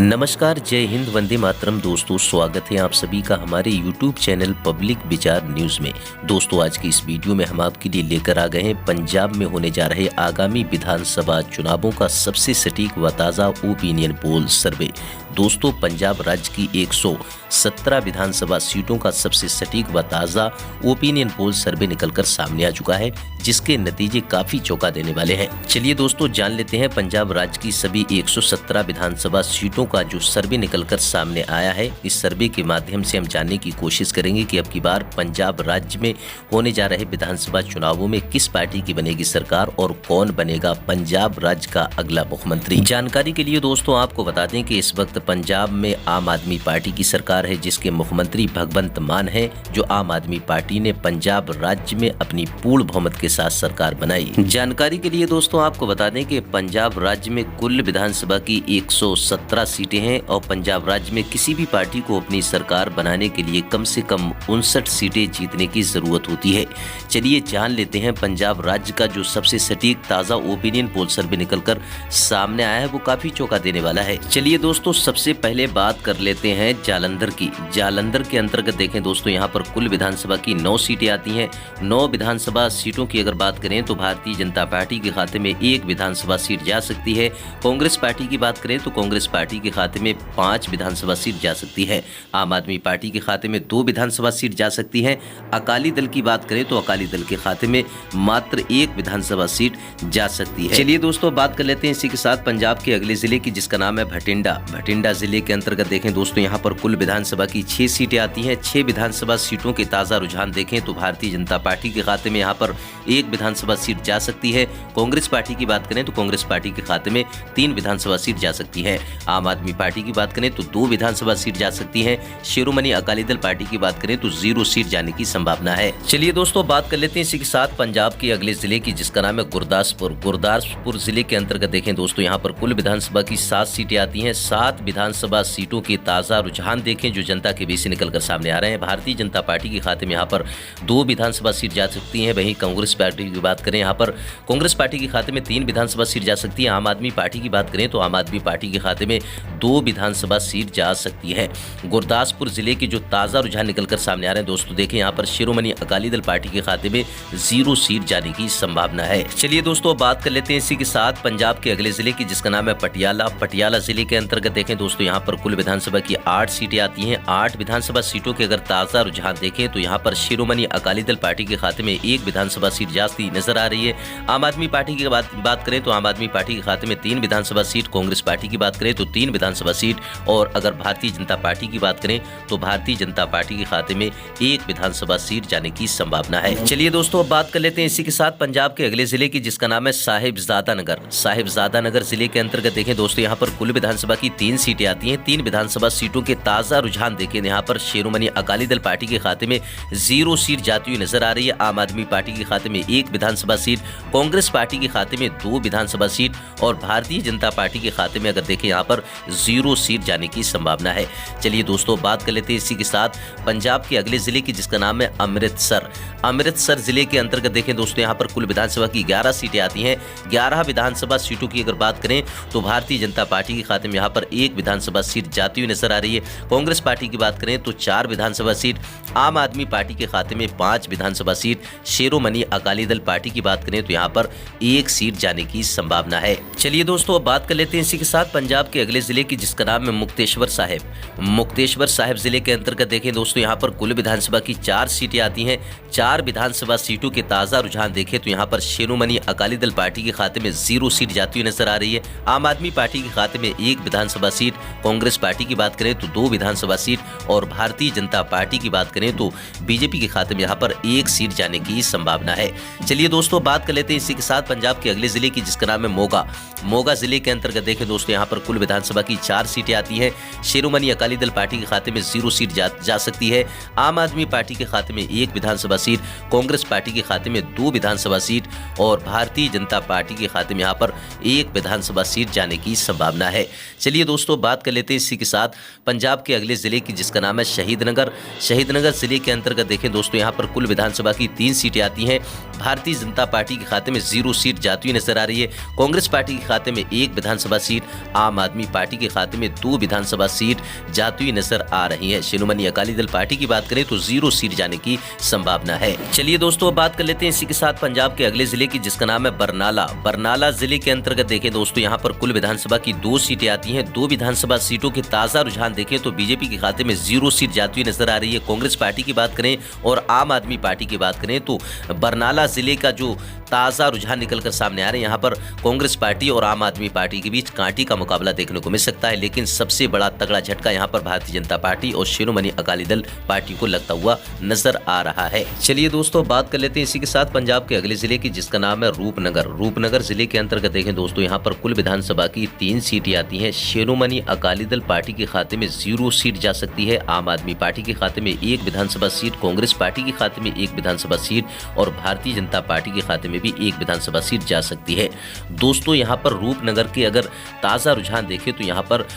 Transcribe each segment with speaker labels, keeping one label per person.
Speaker 1: नमस्कार, जय हिंद, वंदे मातरम। दोस्तों, स्वागत है आप सभी का हमारे YouTube चैनल पब्लिक विचार न्यूज़ में। दोस्तों, आज की इस वीडियो में हम आपके लिए लेकर आ गए हैं पंजाब में होने जा रहे आगामी विधानसभा चुनावों का सबसे सटीक व ताज़ा ओपिनियन पोल सर्वे। दोस्तों, पंजाब राज्य की 117 विधानसभा सीटों का सबसे सटीक व ताज़ा ओपिनियन पोल सर्वे निकलकर सामने आ चुका है, जिसके नतीजे काफ़ी चौंका देने वाले हैं। चलिए दोस्तों, जान लेते हैं पंजाब राज्य की सभी 117 विधानसभा सीटों का जो सर्वे निकलकर सामने आया है। इस सर्वे के माध्यम से हम जानने की कोशिश करेंगे कि अब की बार पंजाब राज्य में होने जा रहे विधानसभा चुनावों में किस पार्टी की बनेगी सरकार और कौन बनेगा पंजाब राज्य का अगला मुख्यमंत्री। जानकारी के लिए दोस्तों आपको बता दें कि इस वक्त पंजाब में आम आदमी पार्टी की सरकार है, जिसके मुख्यमंत्री भगवंत मान है, जो आम आदमी पार्टी ने पंजाब राज्य में अपनी पूर्ण बहुमत के साथ सरकार बनाई। जानकारी के लिए दोस्तों आपको बता दें कि पंजाब राज्य में कुल विधानसभा की 117 सीटें हैं और पंजाब राज्य में किसी भी पार्टी को अपनी सरकार बनाने के लिए कम से कम 59 सीटें जीतने की जरूरत होती है। चलिए जान लेते हैं पंजाब राज्य का जो सबसे सटीक ताज़ा ओपिनियन पोल सर्वे निकलकर सामने आया है, वो काफी चौंका देने वाला है। चलिए दोस्तों, सबसे पहले बात कर लेते हैं जालंधर की। जालंधर के अंतर्गत देखें दोस्तों, यहाँ पर कुल विधानसभा की 9 सीटें आती हैं। 9 विधानसभा सीटों की अगर बात करें तो भारतीय जनता पार्टी के खाते में 1 विधानसभा सीट जा सकती है। कांग्रेस पार्टी की बात करें तो कांग्रेस पार्टी के खाते में 5 विधानसभा सीट जा सकती है। आम आदमी पार्टी के खाते में 2 विधानसभा सीट जा सकती है। अकाली दल की बात करें तो अकाली दल के खाते में मात्र 1 विधानसभा सीट जा सकती है। चलिए दोस्तों, बात कर लेते हैं इसी के साथ पंजाब के अगले जिले की, जिसका नाम है भटिंडा। भटिंडा जिले के अंतर्गत देखें दोस्तों, यहाँ पर कुल विधानसभा की 6 सीटें आती हैं। 6 विधानसभा सीटों के ताजा रुझान देखें तो भारतीय जनता पार्टी के खाते में यहाँ पर 1 विधानसभा सीट जा सकती है। कांग्रेस पार्टी की बात करें तो कांग्रेस पार्टी के खाते में 3 विधानसभा सीट जा सकती है। आम आदमी पार्टी की बात करें तो 2 विधानसभा सीट जा सकती है। शिरोमणि अकाली दल पार्टी की बात करें तो 0 सीट जाने की संभावना है। चलिए दोस्तों, बात कर लेते हैं इसी के साथ पंजाब के अगले जिले की, जिसका नाम है गुरदासपुर। गुरदासपुर जिले के अंतर्गत देखें दोस्तों, यहाँ पर कुल विधानसभा की 7 सीटें आती हैं। 7 विधानसभा सीटों के ताजा रुझान देखें जो जनता के बीच से निकलकर सामने आ रहे हैं। भारतीय जनता पार्टी के खाते में यहाँ पर 2 विधानसभा सीट जा सकती है। वहीं कांग्रेस पार्टी की बात करें, यहाँ पर कांग्रेस पार्टी के खाते में 3 विधानसभा सीट जा सकती है। आम आदमी पार्टी की बात करें तो आम आदमी पार्टी के खाते में 2 विधानसभा सीट जा सकती है। गुरदासपुर जिले के जो ताजा रुझान निकलकर सामने आ रहे हैं दोस्तों, देखें यहाँ पर शिरोमणि अकाली दल पार्टी के खाते में 0 सीट जाने की संभावना है। चलिए दोस्तों, बात कर लेते हैं इसी के साथ पंजाब के अगले जिले की, जिसका नाम है पटियाला। पटियाला जिले के अंतर्गत देखें दोस्तों, यहाँ पर कुल विधानसभा की 8 सीटें आती हैं। 8 विधानसभा सीटों के अगर ताजा रुझान देखें तो यहाँ पर शिरोमणि अकाली दल पार्टी के खाते में 1 विधानसभा सीट जाती नजर आ रही है। आम आदमी पार्टी की बात करें तो आम आदमी पार्टी के खाते में 3 विधानसभा सीट, कांग्रेस पार्टी की बात करें तो 3 विधानसभा सीट, और अगर भारतीय जनता पार्टी की बात करें तो भारतीय जनता पार्टी के खाते में 1 विधानसभा सीट जाने की संभावना है। चलिए दोस्तों, अब बात कर लेते हैं इसी के साथ पंजाब के अगले जिले की, जिसका नाम है साहिबजादा नगर। साहिबजादा नगर जिले के अंतर्गत देखें दोस्तों, यहाँ पर कुल विधानसभा की 3 सीटें आती हैं। 3 विधानसभा सीटों के ताजा रुझान देखें, यहाँ पर शिरोमणि अकाली दल पार्टी के खाते में 0 सीट जाती हुई नजर आ रही है। आम आदमी पार्टी के खाते में 1 विधानसभा सीट, कांग्रेस पार्टी के खाते में 2 विधानसभा सीट, और भारतीय जनता पार्टी के खाते में अगर देखें यहाँ पर 0 सीट जाने की संभावना है। चलिए दोस्तों, बात कर लेते हैं इसी के साथ पंजाब के अगले जिले की, जिसका नाम है अमृतसर। अमृतसर जिले के अंतर्गत देखें दोस्तों, यहाँ पर कुल विधानसभा की 11 सीटें आती हैं। 11 विधानसभा सीटों की अगर बात करें तो भारतीय जनता पार्टी के खाते में यहाँ पर 1 विधानसभा सीट जाती हुई नजर आ रही है। कांग्रेस पार्टी की बात करें तो 4 विधानसभा सीट, आम आदमी पार्टी के खाते में 5 विधानसभा सीट, शिरोमणि अकाली दल पार्टी की बात करें तो यहाँ पर 1 सीट जाने की संभावना है। चलिए दोस्तों, अब बात कर लेते हैं इसी के साथ पंजाब के अगले जिले की, जिसका नाम है मुक्तेश्वर साहिब। मुक्तेश्वर साहिब जिले के अंतर्गत देखें दोस्तों, यहाँ पर कुल विधानसभा की 4 सीटें आती हैं। 4 विधानसभा सीटों के ताजा रुझान देखें तो यहाँ पर शिरोमणि अकाली दल पार्टी के खाते में 0 सीट जाती हुई नजर आ रही है। आम आदमी पार्टी के खाते में 1 विधानसभा सीट, कांग्रेस पार्टी की बात करें तो 2 विधानसभा सीट, और भारतीय जनता पार्टी की बात करें तो बीजेपी के खाते में यहाँ पर 1 सीट जाने की संभावना है। चलिए दोस्तों, बात कर लेते हैं इसी के साथ पंजाब के अगले जिले की, जिसका नाम है मोगा। मोगा जिले के अंतर्गत देखें दोस्तों, यहाँ पर कुल विधानसभा की 4 सीटें आती हैं। शिरोमणि अकाली दल पार्टी के खाते में 0 सीट जा सकती है। आम आदमी पार्टी के खाते में 1 विधानसभा सीट, कांग्रेस पार्टी के खाते में 2 विधानसभा सीट, और भारतीय जनता पार्टी के खाते में यहाँ पर 1 विधानसभा सीट जाने की संभावना है। चलिए दोस्तों, बात कर लेते हैं इसी के साथ पंजाब के अगले जिले की, जिसका नाम है शहीदनगर। शहीदनगर जिले के अंतर्गत देखें दोस्तों, यहाँ पर कुल विधानसभा की 3 सीटें आती हैं। भारतीय जनता पार्टी के खाते में 0 सीट जाती हुई नजर आ रही है। कांग्रेस पार्टी के खाते में 1 विधानसभा सीट, आम आदमी पार्टी पार्टी के खाते में 2 विधानसभा सीट जाती हुई नजर आ रही है। शिरोमणि अकाली दल पार्टी की बात करें तो 0 सीट जाने की संभावना है। चलिए दोस्तों, अब बात कर लेते हैं इसी के साथ पंजाब के अगले जिले की, जिसका नाम है बरनाला। बरनाला जिले के अंतर्गत देखें दोस्तों, यहाँ पर कुल विधानसभा की 2 सीटें आती हैं। 2 विधानसभा सीटों के ताजा रुझान देखें तो बीजेपी के खाते में 0 सीट जाती हुई नजर आ रही है। कांग्रेस पार्टी की बात करें और आम आदमी पार्टी की बात करें तो बरनाला जिले का जो ताजा रुझान निकलकर सामने आ रहे हैं, यहाँ पर कांग्रेस पार्टी और आम आदमी पार्टी के बीच कांटी का मुकाबला देखने को मिल सकता है। लेकिन सबसे बड़ा तगड़ा झटका यहाँ पर भारतीय जनता पार्टी और शिरोमणि अकाली दल पार्टी को लगता हुआ नजर आ रहा है। चलिए दोस्तों, बात कर लेते हैं इसी के साथ पंजाब के अगले जिले की, जिसका नाम है रूपनगर। रूपनगर जिले के अंतर्गत देखें दोस्तों, यहाँ पर कुल विधानसभा की 3 सीटें आती हैं। शिरोमणि अकाली दल पार्टी के खाते में 0 सीट जा सकती है। आम आदमी पार्टी के खाते में 1 विधानसभा सीट, कांग्रेस पार्टी के खाते में 1 विधानसभा सीट और भारतीय जनता पार्टी के खाते में भी 1 विधानसभा सीट जा सकती है। दोस्तों, यहाँ पर रूपनगर के अगर ताजा रुझान देखें तो यहाँ पर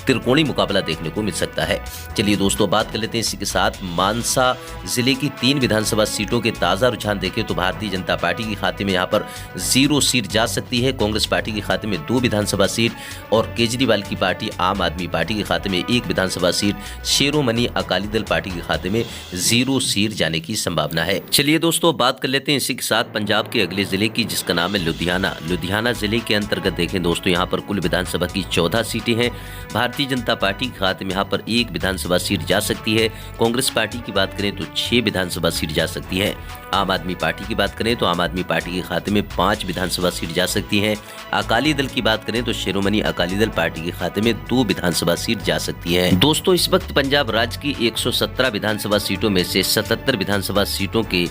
Speaker 1: त्रिकोणीय मुकाबला देखने को मिल सकता है। चलिए दोस्तों, बात कर लेते हैं इसी के साथ मानसा जिले की 3 विधानसभा सीटों के ताजा रुझान देखें तो भारतीय जनता पार्टी के खाते में यहाँ पर 0 सीट जा सकती है। कांग्रेस पार्टी के खाते में 2 विधानसभा सीट और केजरीवाल की पार्टी आम आदमी पार्टी के खाते में 1 विधानसभा सीट, शिरोमणि अकाली दल पार्टी के खाते में 0 सीट जाने की संभावना है। चलिए दोस्तों, बात कर लेते हैं इसी के साथ पंजाब के अगले जिले की, जिसका नाम है लुधियाना। लुधियाना जिले के अंतर्गत देखें दोस्तों, यहाँ पर कुल विधानसभा की 14 सीटें हैं। भारतीय जनता पार्टी के खाते में यहाँ पर 1 विधानसभा सीट जा सकती है। कांग्रेस पार्टी की बात करें तो 6 विधानसभा सीट जा सकती है। आम आदमी पार्टी की बात करें तो आम आदमी पार्टी के खाते में 5 विधानसभा सीट जा सकती है। अकाली दल की बात करें तो शिरोमणि अकाली दल पार्टी के खाते में 2 विधानसभा सीट जा सकती है। दोस्तों, इस वक्त पंजाब राज्य की 117 विधानसभा सीटों में से 77 विधानसभा सीटों के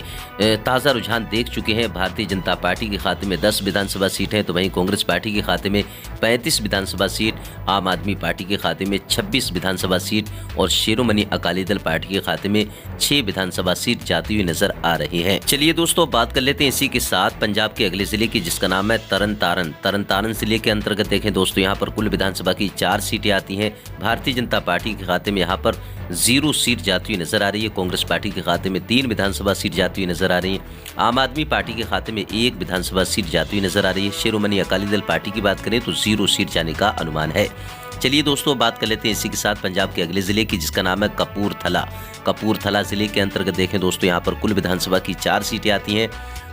Speaker 1: ताजा रुझान देख चुके हैं। भारतीय जनता पार्टी के खाते में 10 विधानसभा सीट है, तो वहीं कांग्रेस पार्टी के खाते में 35 विधानसभा सीट, आम आदमी पार्टी के खाते में 26 विधानसभा सीट और शिरोमणि अकाली दल पार्टी के खाते में 6 विधानसभा सीट जाती हुई नजर आ रही है। चलिए दोस्तों, बात कर लेते हैं इसी के साथ पंजाब के अगले जिले की, जिसका नाम है तरनतारन। तरनतारन जिले के अंतर्गत देखें दोस्तों, यहाँ पर कुल विधानसभा की 4 सीटें आती हैं। भारतीय जनता पार्टी के खाते में यहाँ पर 0 सीट जाती हुई नजर आ रही है। कांग्रेस पार्टी के खाते में 3 विधानसभा सीट जाती हुई नजर आ रही है। आम आदमी पार्टी के खाते में 1 विधानसभा सीट जाती हुई नजर आ रही है। शिरोमणि अकाली दल पार्टी की बात करें तो 0 सीट जाने का अनुमान है। चलिए दोस्तों, बात कर लेते हैं इसी के साथ पंजाब के अगले जिले की, जिसका नाम है कपूरथला। कपूरथला जिले के अंतर्गत देखें दोस्तों, यहाँ पर कुल विधानसभा की 4 सीटें आती हैं।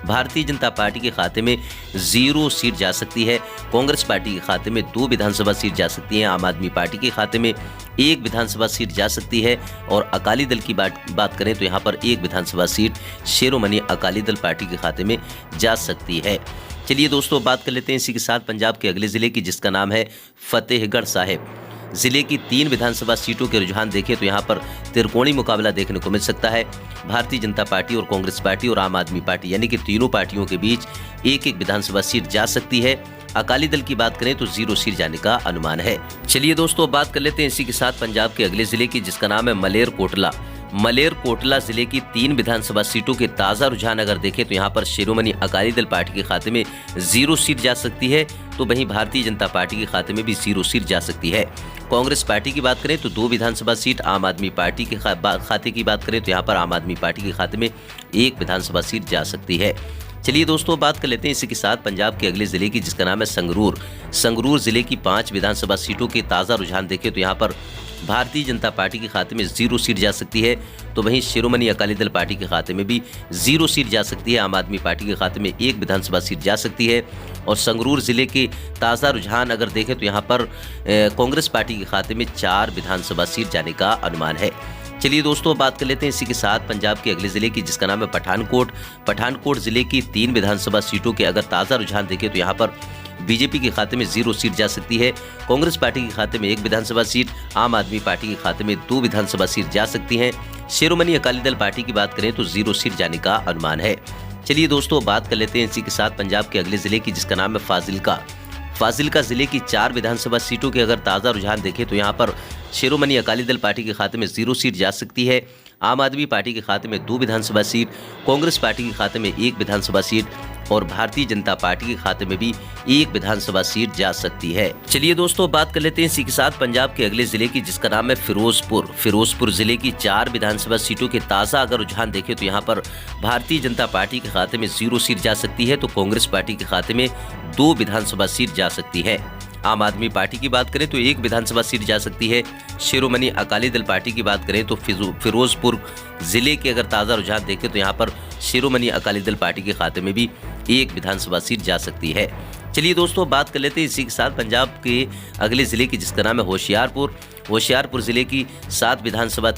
Speaker 1: भारतीय जनता पार्टी के खाते में 0 सीट जा सकती है। कांग्रेस पार्टी के खाते में 2 विधानसभा सीट जा सकती है। आम आदमी पार्टी के खाते में 1 विधानसभा सीट जा सकती है और अकाली दल की बात करें तो यहाँ पर 1 विधानसभा सीट शिरोमणि अकाली दल पार्टी के खाते में जा सकती है। चलिए दोस्तों, बात कर लेते हैं इसी के साथ पंजाब के अगले जिले की, जिसका नाम है फतेहगढ़ साहिब। जिले की 3 विधानसभा सीटों के रुझान देखें तो यहाँ पर त्रिकोणीय मुकाबला देखने को मिल सकता है। भारतीय जनता पार्टी और कांग्रेस पार्टी और आम आदमी पार्टी यानी कि तीनों पार्टियों के बीच 1-1 विधानसभा सीट जा सकती है। अकाली दल की बात करें तो 0 सीट जाने का अनुमान है। चलिए दोस्तों, बात कर लेते हैं इसी के साथ पंजाब के अगले जिले की, जिसका नाम है मलेरकोटला। मलेरकोटला जिले की 3 विधानसभा सीटों के ताजा रुझान अगर देखें तो यहाँ पर शिरोमणि अकाली दल पार्टी के खाते में 0 सीट जा सकती है, तो वहीं भारतीय जनता पार्टी के खाते में भी 0 सीट जा सकती है। कांग्रेस पार्टी की बात करें तो 2 विधानसभा सीट, आम आदमी पार्टी के खाते की बात करें तो यहाँ पर आम आदमी पार्टी के खाते में 1 विधानसभा सीट जा सकती है। चलिए दोस्तों, बात कर लेते हैं इसी के साथ पंजाब के अगले जिले की, जिसका नाम है संगरूर। संगरूर जिले की 5 विधानसभा सीटों के ताजा रुझान देखें तो यहाँ पर भारतीय जनता पार्टी के खाते में 0 सीट जा सकती है, तो वहीं शिरोमणि अकाली दल पार्टी के खाते में भी 0 सीट जा सकती है। आम आदमी पार्टी के खाते में 1 विधानसभा सीट जा सकती है और संगरूर जिले के ताज़ा रुझान अगर देखें तो यहाँ पर कांग्रेस पार्टी के खाते में 4 विधानसभा सीट जाने का अनुमान है। चलिए दोस्तों, बात कर लेते हैं इसी के साथ पंजाब के अगले जिले की, जिसका नाम है पठानकोट। पठानकोट जिले की 3 विधानसभा सीटों के अगर ताज़ा रुझान देखें तो यहाँ पर बीजेपी के खाते में 0 सीट जा सकती है। कांग्रेस पार्टी के खाते में 1 विधानसभा सीट, आम आदमी पार्टी के खाते में 2 विधानसभा सीट जा सकती हैं। शिरोमणि अकाली दल पार्टी की बात करें तो 0 सीट जाने का अनुमान है। चलिए दोस्तों, बात कर लेते हैं इसी के साथ पंजाब के अगले जिले की, जिसका नाम है फाजिल्का। फाजिल्का जिले की 4 विधानसभा सीटों के अगर ताज़ा रुझान देखें तो यहाँ पर शिरोमणि अकाली दल पार्टी के खाते में 0 सीट जा सकती है। आम आदमी पार्टी के खाते में 2 विधानसभा सीट, कांग्रेस पार्टी के खाते में 1 विधानसभा सीट और भारतीय जनता पार्टी के खाते में भी 1 विधानसभा सीट जा सकती है। चलिए दोस्तों, बात कर लेते हैं इसी के साथ पंजाब के अगले जिले की, जिसका नाम है फिरोजपुर। फिरोजपुर जिले की 4 विधानसभा सीटों के ताज़ा अगर रुझान देखें तो यहाँ पर भारतीय जनता पार्टी के खाते में 0 सीट जा सकती है, तो कांग्रेस पार्टी के खाते में 2 विधानसभा सीट जा सकती है। आम आदमी पार्टी की बात करें तो एक विधानसभा सीट जा सकती है। शिरोमणि अकाली दल पार्टी की बात करें तो फिरोजपुर जिले के अगर ताज़ा रुझान देखें तो यहाँ पर शिरोमणि अकाली दल पार्टी के खाते में भी एक विधानसभा सीट जा सकती है। चलिए दोस्तों, बात कर लेते हैं इसी के साथ पंजाब के अगले जिले की, जिसका नाम है होशियारपुर जिले की 7 विधानसभा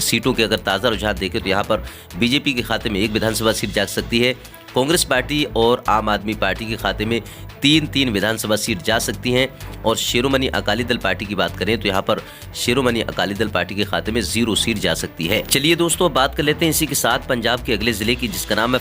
Speaker 1: सीटों के अगर ताज़ा रुझान देखें तो यहाँ पर बीजेपी के खाते में एक विधानसभा सीट जा सकती है। कांग्रेस पार्टी और आम आदमी पार्टी के खाते में 3 विधानसभा सीट जा सकती हैं। और शिरोमणि अकाली दल पार्टी की बात करें तो यहाँ पर शिरोमणि अकाली दल पार्टी के खाते में 0 सीट जा सकती है। चलिए दोस्तों, बात कर लेते हैं इसी के साथ पंजाब के अगले जिले की, जिसका नाम है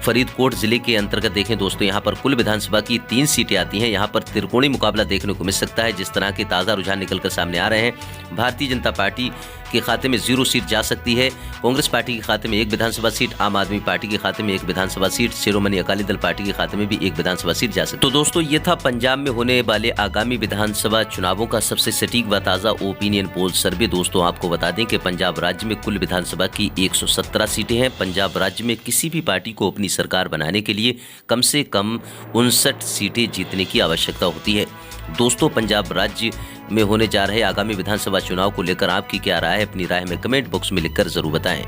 Speaker 1: फरीदकोट जिले के अंतर्गत देखें दोस्तों, यहाँ पर कुल विधानसभा की 3 सीटें आती हैं। यहाँ पर त्रिकोणीय मुकाबला देखने को मिल सकता है। जिस तरह के ताज़ा रुझान निकलकर सामने आ रहे हैं, भारतीय जनता पार्टी के खाते में 0 सीट जा सकती है, कांग्रेस पार्टी के खाते में 1 विधानसभा सीट, आम आदमी पार्टी के खाते में 1 विधानसभा सीट, शिरोमणि अकाली दल पार्टी के खाते में भी 1 विधानसभा सीट जा सकती है। तो दोस्तों, ये था पंजाब में होने वाले आगामी विधानसभा चुनावों का सबसे सटीक व ताज़ा ओपिनियन पोल सर्वे। दोस्तों, आपको बता दें कि पंजाब राज्य में कुल विधानसभा की 117 सीटें हैं। पंजाब राज्य में किसी भी पार्टी को अपनी सरकार बनाने के लिए कम से कम 59 सीटें जीतने की आवश्यकता होती है। दोस्तों, पंजाब राज्य में होने जा रहे आगामी विधानसभा चुनाव को लेकर आपकी क्या राय है? अपनी राय हमें कमेंट बॉक्स में लिखकर जरूर बताएं।